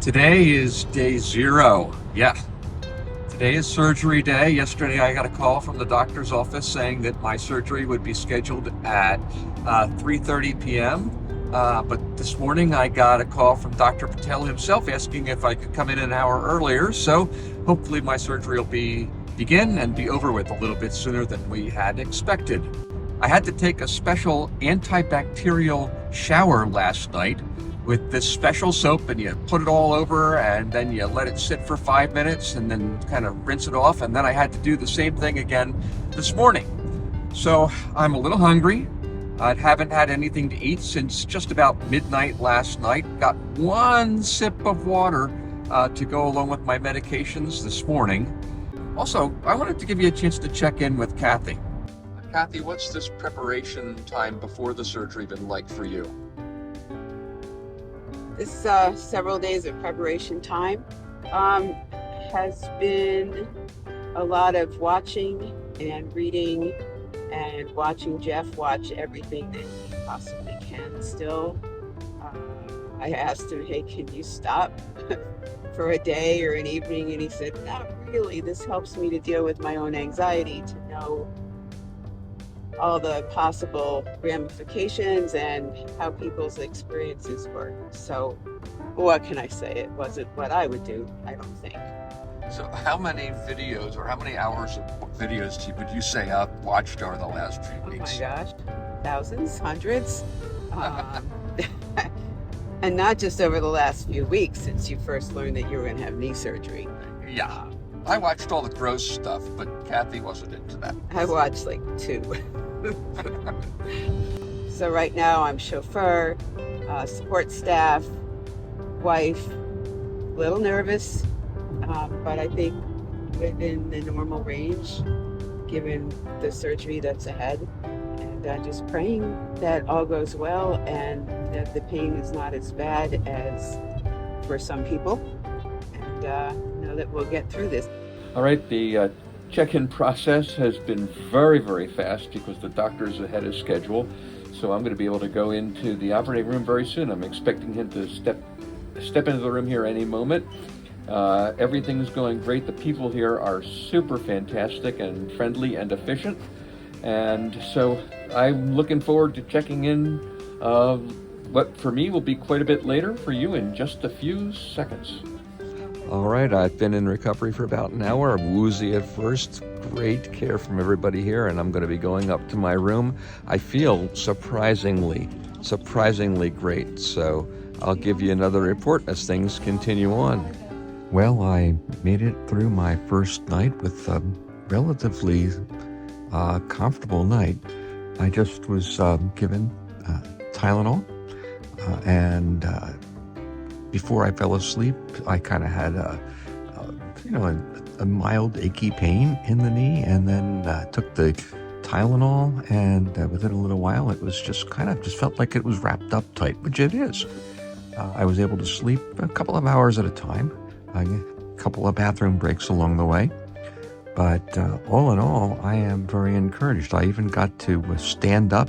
Today is day 0. Yeah, today is surgery day. Yesterday I got a call from the doctor's office saying that my surgery would be scheduled at 3:30 p.m. But this morning I got a call from Dr. Patel himself asking if I could come in an hour earlier. So hopefully my surgery will begin and be over with a little bit sooner than we had expected. I had to take a special antibacterial shower last night with this special soap, and you put it all over and then you let it sit for 5 minutes and then kind of rinse it off. And then I had to do the same thing again this morning. So I'm a little hungry. I haven't had anything to eat since just about midnight last night. Got one sip of water to go along with my medications this morning. Also, I wanted to give you a chance to check in with Kathy. Kathy, what's this preparation time before the surgery been like for you? This several days of preparation time has been a lot of watching and reading and watching Jeff watch everything that he possibly can still. I asked him, hey, can you stop for a day or an evening? And he said, not really. This helps me to deal with my own anxiety, to know all the possible ramifications and how people's experiences work. So what can I say? It wasn't what I would do, I don't think. So how many videos or how many hours of videos would you say I've watched over the last few weeks? Oh my gosh, thousands, hundreds. And not just over the last few weeks since you first learned that you were going to have knee surgery. Yeah, I watched all the gross stuff, but Kathy wasn't into that. I watched like 2. So right now I'm chauffeur, support staff, wife, a little nervous, but I think within the normal range given the surgery that's ahead, and just praying that all goes well and that the pain is not as bad as for some people, and know that we'll get through this. All right, the check-in process has been very, very fast because the doctor's ahead of schedule. So I'm going to be able to go into the operating room very soon. I'm expecting him to step into the room here any moment. Everything's going great. The people here are super fantastic and friendly and efficient. And so I'm looking forward to checking in what for me will be quite a bit later, for you in just a few seconds. All right, I've been in recovery for about an hour. I'm woozy at first. Great care from everybody here, and I'm going to be going up to my room. I feel surprisingly great, so I'll give you another report as things continue on. Well, I made it through my first night with a relatively comfortable night. I just was given Tylenol, and before I fell asleep, I kind of had a mild achy pain in the knee, and then took the Tylenol, and within a little while, it was just felt like it was wrapped up tight, which it is. I was able to sleep a couple of hours at a time, a couple of bathroom breaks along the way. But all in all, I am very encouraged. I even got to stand up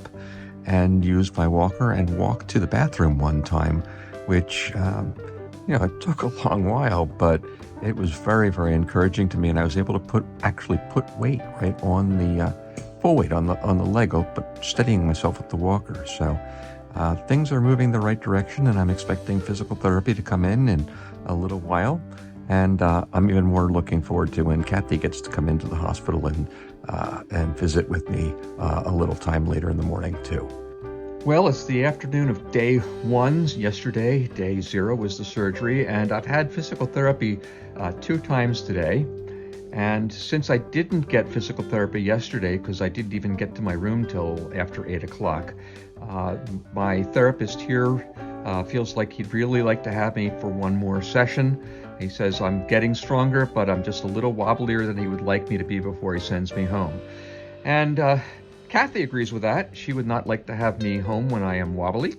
and use my walker and walk to the bathroom one time, which, it took a long while, but it was very, very encouraging to me. And I was able to put weight right on the, full weight on the leg, but steadying myself with the walker. So things are moving the right direction, and I'm expecting physical therapy to come in a little while. And I'm even more looking forward to when Kathy gets to come into the hospital and visit with me a little time later in the morning too. Well, it's the afternoon of day 1. Yesterday, day 0 was the surgery, and I've had physical therapy 2 times today. And since I didn't get physical therapy yesterday, because I didn't even get to my room till after 8 o'clock, my therapist here feels like he'd really like to have me for one more session. He says I'm getting stronger, but I'm just a little wobblier than he would like me to be before he sends me home. And Kathy agrees with that. She would not like to have me home when I am wobbly.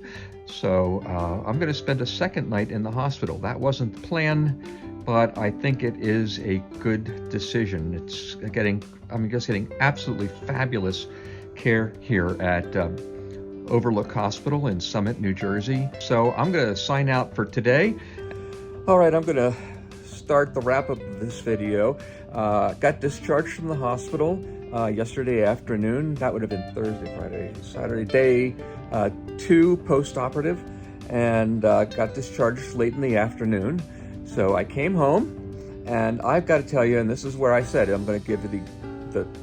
So I'm going to spend a second night in the hospital. That wasn't the plan, but I think it is a good decision. I'm just getting absolutely fabulous care here at Overlook Hospital in Summit, New Jersey. So I'm going to sign out for today. All right, I'm gonna start the wrap up of this video. Got discharged from the hospital yesterday afternoon. That would have been Thursday, Friday, Saturday, day 2 post-operative, and got discharged late in the afternoon. So I came home, and I've got to tell you, and this is where I said I'm going to give you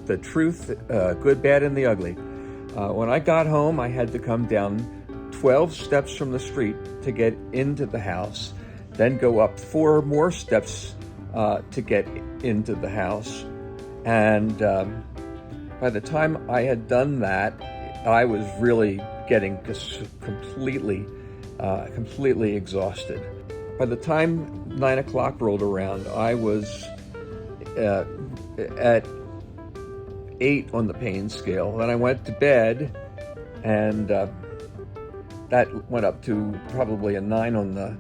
the truth, good, bad, and the ugly. When I got home, I had to come down 12 steps from the street to get into the house, then go up 4 more steps to get into the house. And by the time I had done that, I was really getting just completely exhausted. By the time 9 o'clock rolled around, I was at 8 on the pain scale. Then I went to bed, and that went up to probably a 9 on the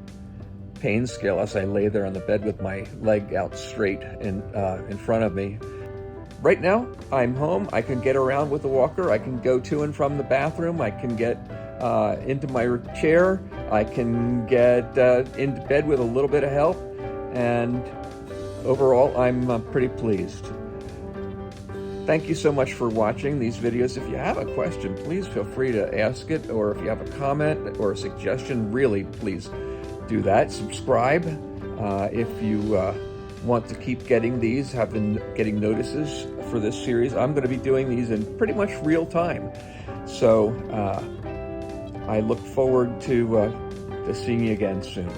pain scale as I lay there on the bed with my leg out straight in front of me. Right now, I'm home. I can get around with the walker. I can go to and from the bathroom. I can get into my chair. I can get into bed with a little bit of help. And overall, I'm pretty pleased. Thank you so much for watching these videos. If you have a question, please feel free to ask it. Or if you have a comment or a suggestion, really, please do that. Subscribe if you want to keep getting these, have been getting notices for this series. I'm going to be doing these in pretty much real time. So I look forward to seeing you again soon.